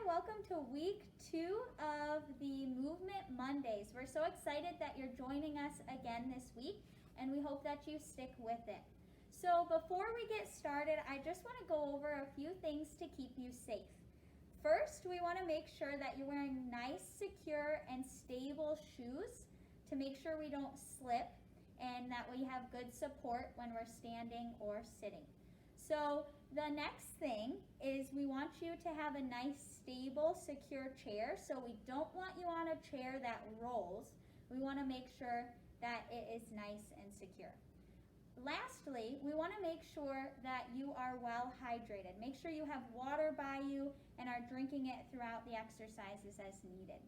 welcome to week 2 of the Movement Mondays. We're so excited that you're joining us again this week, and we hope that you stick with it. So before we get started, I just want to go over a few things to keep you safe. First, we want to make sure that you're wearing nice, secure, and stable shoes to make sure we don't slip and that we have good support when we're standing or sitting. So the next thing is we want you to have a nice, stable, secure chair. So we don't want you on a chair that rolls. We want to make sure that it is nice and secure. Lastly, we want to make sure that you are well hydrated. Make sure you have water by you and are drinking it throughout the exercises as needed.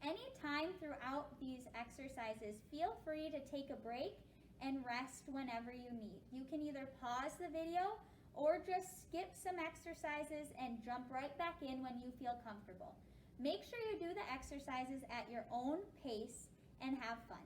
Anytime throughout these exercises, feel free to take a break and rest whenever you need. You can either pause the video or just skip some exercises and jump right back in when you feel comfortable. Make sure you do the exercises at your own pace and have fun.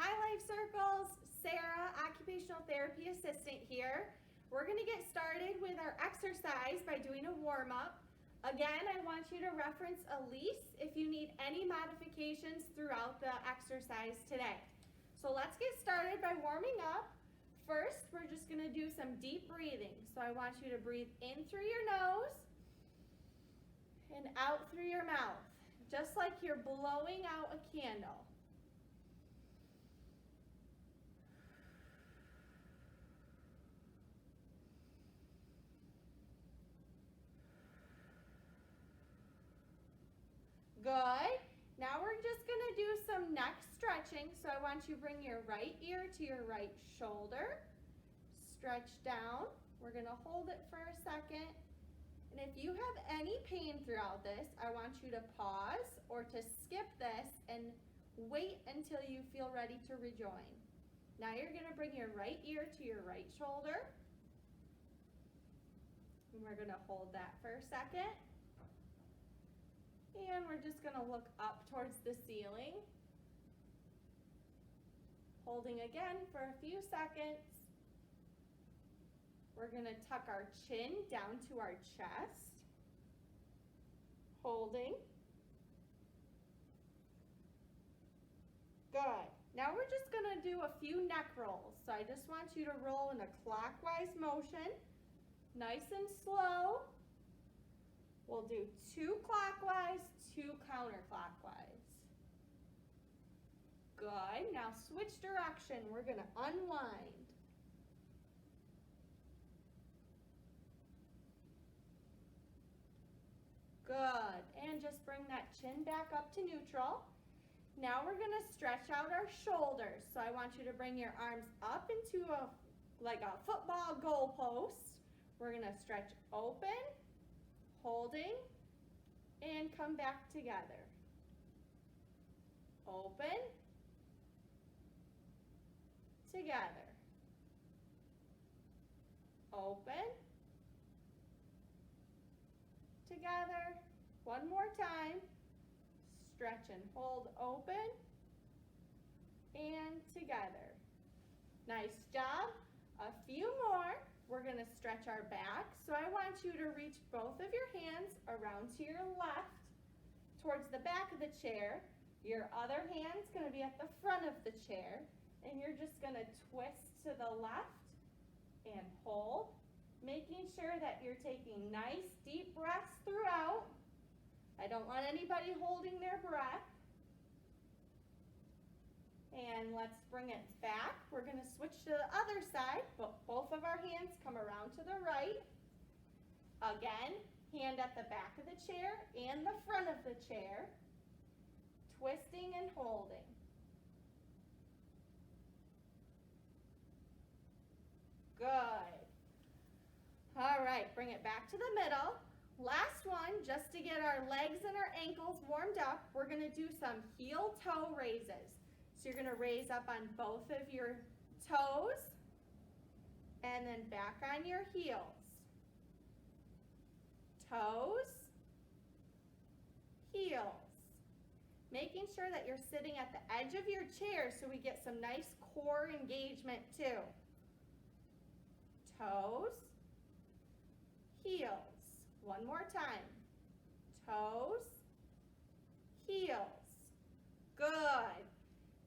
Hi LifeCircles, Sarah, occupational therapy assistant here. We're going to get started with our exercise by doing a warm-up. Again, I want you to reference Elise if you need any modifications throughout the exercise today. So let's get started by warming up. First, we're just going to do some deep breathing. So I want you to breathe in through your nose and out through your mouth, just like you're blowing out a candle. Good. Now we're just going to do some neck stretching. So I want you to bring your right ear to your right shoulder. Stretch down. We're going to hold it for a second. And if you have any pain throughout this, I want you to pause or to skip this and wait until you feel ready to rejoin. Now you're going to bring your right ear to your right shoulder. And we're going to hold that for a second. And we're just going to look up towards the ceiling. Holding again for a few seconds. We're going to tuck our chin down to our chest. Holding. Good. Now we're just going to do a few neck rolls. So I just want you to roll in a clockwise motion. Nice and slow. We'll do 2 clockwise, 2 counterclockwise. Good. Now switch direction. We're going to unwind. Good. And just bring that chin back up to neutral. Now we're going to stretch out our shoulders. So I want you to bring your arms up into like a football goal post. We're going to stretch open. Holding, and come back together. Open, together. Open, together. One more time. Stretch and hold open, and together. Nice job. A few more. We're going to stretch our back. So I want you to reach both of your hands around to your left towards the back of the chair. Your other hand's going to be at the front of the chair. And you're just going to twist to the left and hold, making sure that you're taking nice deep breaths throughout. I don't want anybody holding their breath. And let's bring it back. We're going to switch to the other side, but both of our hands come around to the right. Again, hand at the back of the chair and the front of the chair. Twisting and holding. Good. All right, bring it back to the middle. Last one, just to get our legs and our ankles warmed up, we're going to do some heel-toe raises. So you're going to raise up on both of your toes and then back on your heels. Toes, heels. Making sure that you're sitting at the edge of your chair so we get some nice core engagement too. Toes, heels. One more time. Toes, heels. Good.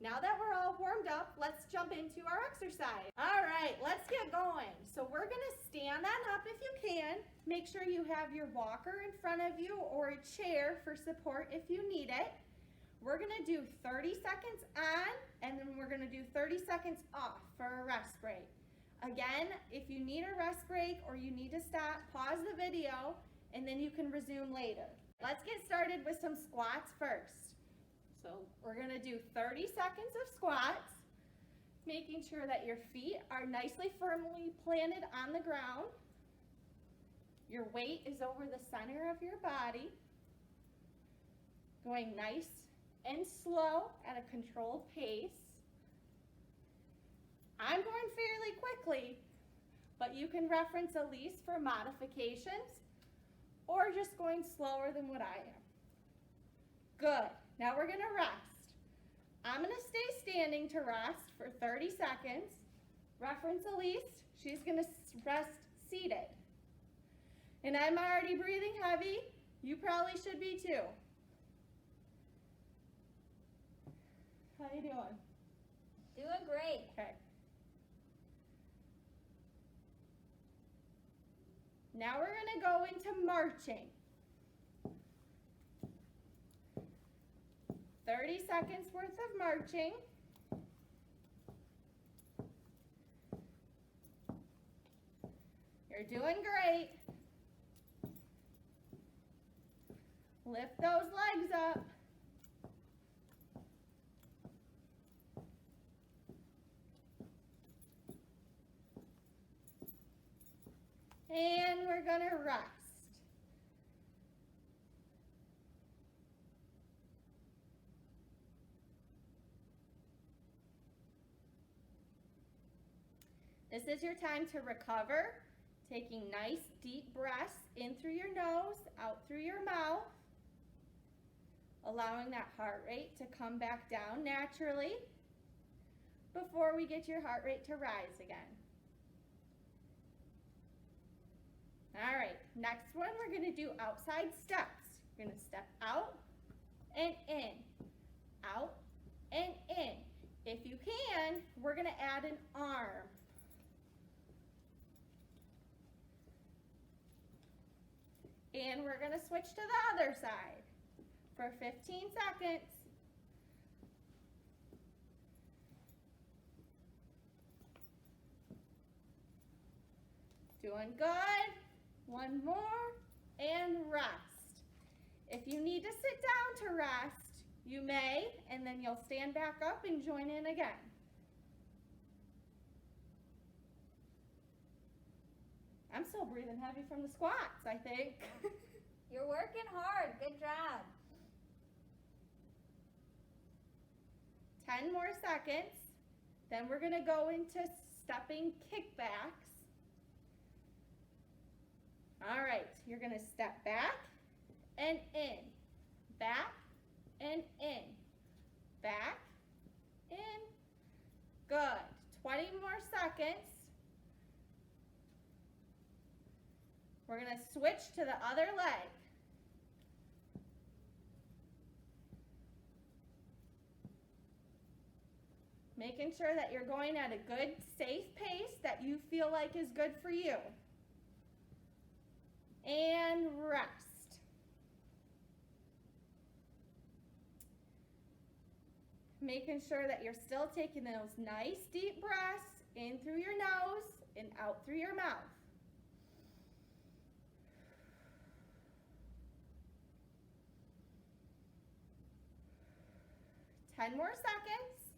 Now that we're all warmed up, let's jump into our exercise. All right, let's get going. So we're gonna stand on up if you can. Make sure you have your walker in front of you or a chair for support if you need it. We're gonna do 30 seconds on, and then we're gonna do 30 seconds off for a rest break. Again, if you need a rest break or you need to stop, pause the video, and then you can resume later. Let's get started with some squats first. So we're gonna do 30 seconds of squats, making sure that your feet are nicely firmly planted on the ground. Your weight is over the center of your body. Going nice and slow at a controlled pace. I'm going fairly quickly, but you can reference Elise for modifications or just going slower than what I am. Good. Now we're gonna rest. I'm gonna stay standing to rest for 30 seconds. Reference Elise, she's gonna rest seated. And I'm already breathing heavy. You probably should be too. How you doing? Doing great. Okay. Now we're gonna go into marching. 30 seconds worth of marching. You're doing great. Lift those legs up. And we're gonna rest. This is your time to recover, taking nice deep breaths in through your nose, out through your mouth, allowing that heart rate to come back down naturally before we get your heart rate to rise again. All right, next one we're gonna do outside steps. We're gonna step out and in, out and in. If you can, we're gonna add an arm. And we're gonna switch to the other side for 15 seconds. Doing good. One more, and rest. If you need to sit down to rest, you may, and then you'll stand back up and join in again. I'm still breathing heavy from the squats, I think. You're working hard. Good job. 10 more seconds. Then we're gonna go into stepping kickbacks. All right, you're gonna step back and in, back and in, back, in. Good. 20 more seconds. We're gonna switch to the other leg. Making sure that you're going at a good, safe pace that you feel like is good for you. And rest. Making sure that you're still taking those nice deep breaths in through your nose and out through your mouth. Ten more seconds.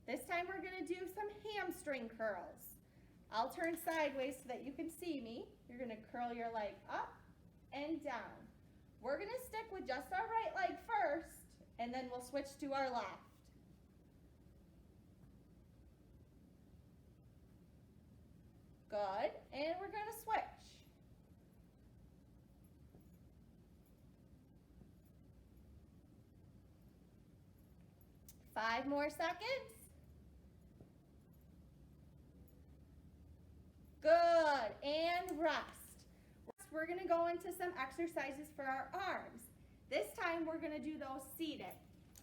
This time we're gonna do some hamstring curls. I'll turn sideways so that you can see me. You're gonna curl your leg up and down. We're gonna stick with just our right leg first, and then we'll switch to our left. Good, and we're gonna switch. Five more seconds. Good, rest. We're going to go into some exercises for our arms. This time we're going to do those seated.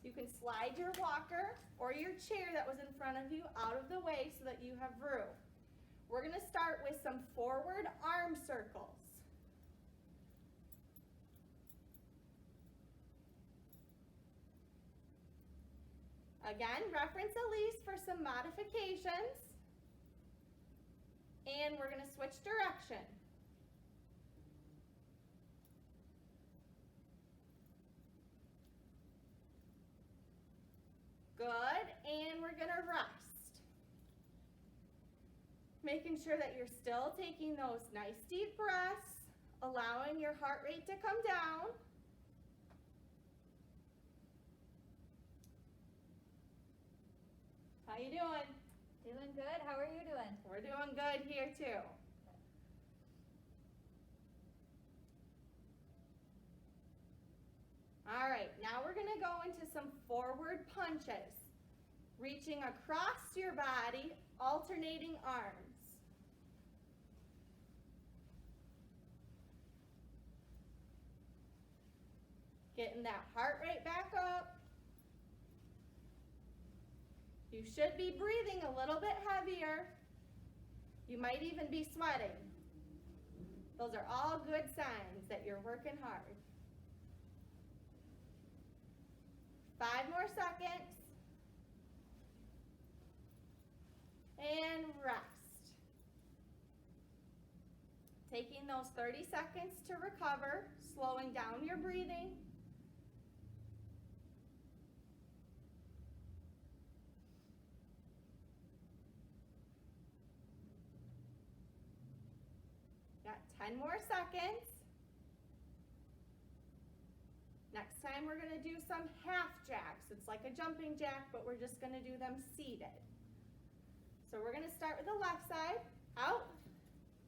You can slide your walker or your chair that was in front of you out of the way so that you have room. We're going to start with some forward arm circles. Again, reference Elise for some modifications. And we're going to switch direction. Good, and we're going to rest. Making sure that you're still taking those nice deep breaths, allowing your heart rate to come down. How you doing? Doing good. How are you doing? We're doing good here too. All right, now we're going to go into some forward punches. Reaching across your body, alternating arms. Getting that heart rate back up. You should be breathing a little bit heavier. You might even be sweating. Those are all good signs that you're working hard. 5 more seconds. And rest. Taking those 30 seconds to recover, slowing down your breathing. Got 10 more seconds. Next time we're going to do some half jacks. It's like a jumping jack, but we're just going to do them seated. So we're going to start with the left side, out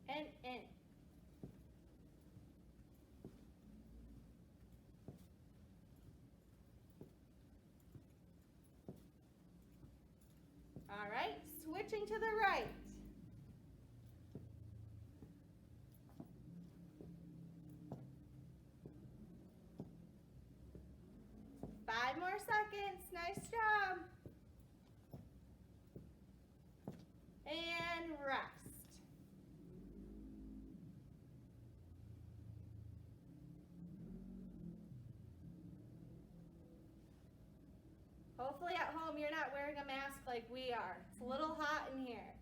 and in. All right, switching to the right. Five more seconds, nice job. And rest. Hopefully at home you're not wearing a mask like we are. It's a little hot in here.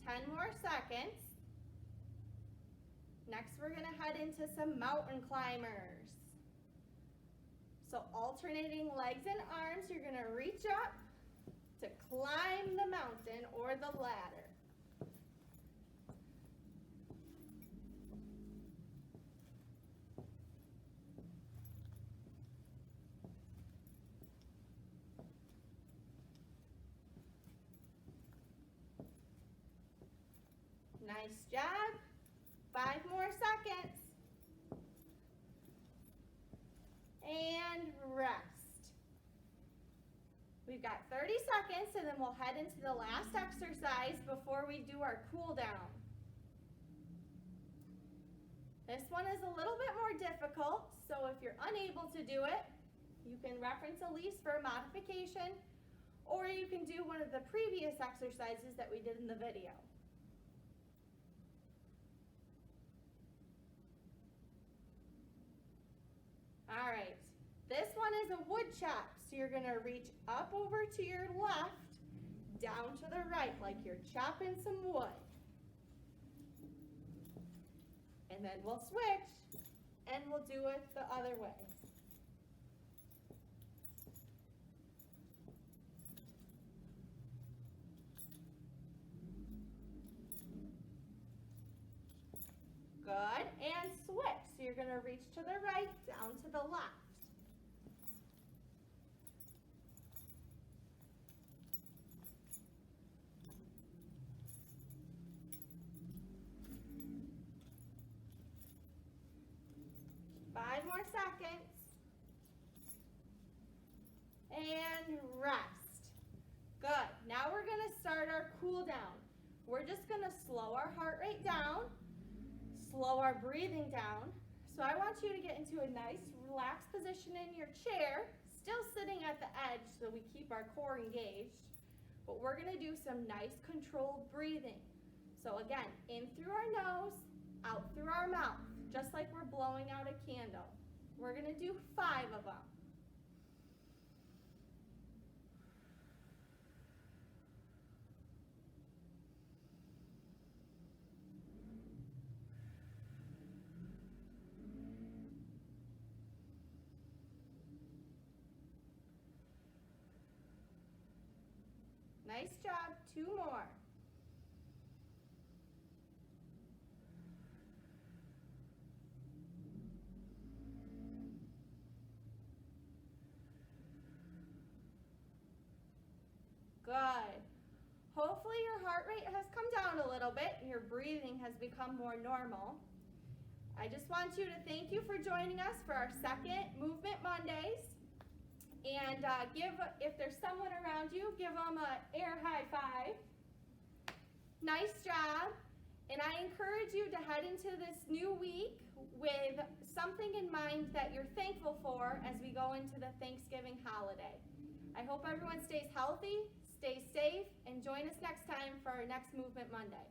Ten more seconds. Next we're going to head into some mountain climbers. So alternating legs and arms, you're going to reach up to climb the mountain or the ladder. Nice job. 5 more seconds. And rest. We've got 30 seconds and then we'll head into the last exercise before we do our cool down. This one is a little bit more difficult, so if you're unable to do it, you can reference Elise for a modification, or you can do one of the previous exercises that we did in the video. All right, this one is a wood chop, so you're going to reach up over to your left, down to the right, like you're chopping some wood. And then we'll switch, and we'll do it the other way. Good, and switch. So you're going to reach to the right, down to the left. Five more seconds. And rest. Good. Now we're gonna start our cool down. We're just gonna slow our heart rate down, slow our breathing down. So I want you to get into a nice relaxed position in your chair, still sitting at the edge so we keep our core engaged. But we're gonna do some nice controlled breathing. So again, in through our nose, out through our mouth, just like we're blowing out a candle. We're gonna do 5 of them. Nice job, 2 more. Good. Hopefully your heart rate has come down a little bit and your breathing has become more normal. I just want you to thank you for joining us for our second Movement Mondays. And if there's someone around you, give them an air high five. Nice job. And I encourage you to head into this new week with something in mind that you're thankful for as we go into the Thanksgiving holiday. I hope everyone stays healthy, stays safe, and join us next time for our next Movement Monday.